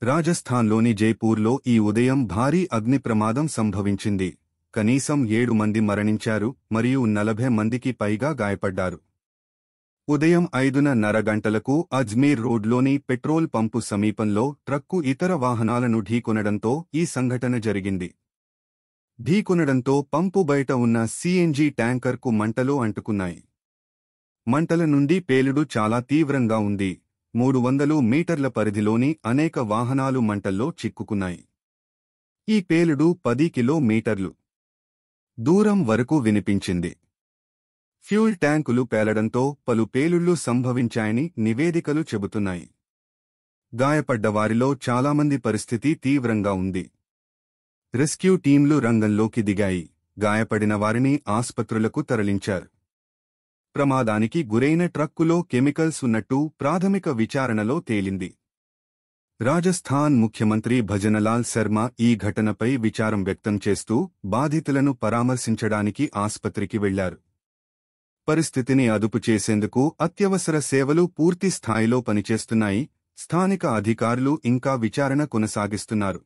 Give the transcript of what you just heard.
రాజస్థాన్లోని జైపూర్లో ఈ ఉదయం భారీ అగ్ని ప్రమాదం సంభవించింది. కనీసం 7 మంది మరణించారు మరియు 40 మందికి పైగా గాయపడ్డారు. ఉదయం 5:30 గంటలకు అజ్మీర్ రోడ్లోని పెట్రోల్ పంపు సమీపంలో ట్రక్కు ఇతర వాహనాలను ఢీకొనడంతో ఈ సంఘటన జరిగింది. ఢీకొనడంతో పంపు బయట ఉన్న సిఎన్జి ట్యాంకర్కు మంటలు అంటుకున్నాయి. మంటల నుండి పేలుడు చాలా తీవ్రంగా ఉంది. 300 మీటర్ల పరిధిలోని అనేక వాహనాలు మంటల్లో చిక్కుకున్నాయి. ఈ పేలుడు 10 కిలోమీటర్లు దూరం వరకు వినిపించింది. ఫ్యూల్ ట్యాంకులు పేలడంతో పలు పేలుళ్లు సంభవించాయని నివేదికలు చెబుతున్నాయి. గాయపడ్డవారిలో చాలామంది పరిస్థితి తీవ్రంగా ఉంది. రెస్క్యూ టీంలు రంగంలోకి దిగాయి. గాయపడిన వారిని ఆస్పత్రులకు తరలించారు. ప్రమాదానికి గురైన ట్రక్కులో కెమికల్స్ ఉన్నట్టు ప్రాథమిక విచారణలో తేలింది. రాజస్థాన్ ముఖ్యమంత్రి భజనలాల్ శర్మ ఈ ఘటనపై విచారం వ్యక్తం చేస్తూ బాధితులను పరామర్శించడానికి ఆస్పత్రికి వెళ్లారు. పరిస్థితిని అదుపు చేసేందుకు అత్యవసర సేవలు పూర్తి స్థాయిలో పనిచేస్తున్నాయి. స్థానిక అధికారులు ఇంకా విచారణ కొనసాగిస్తున్నారు.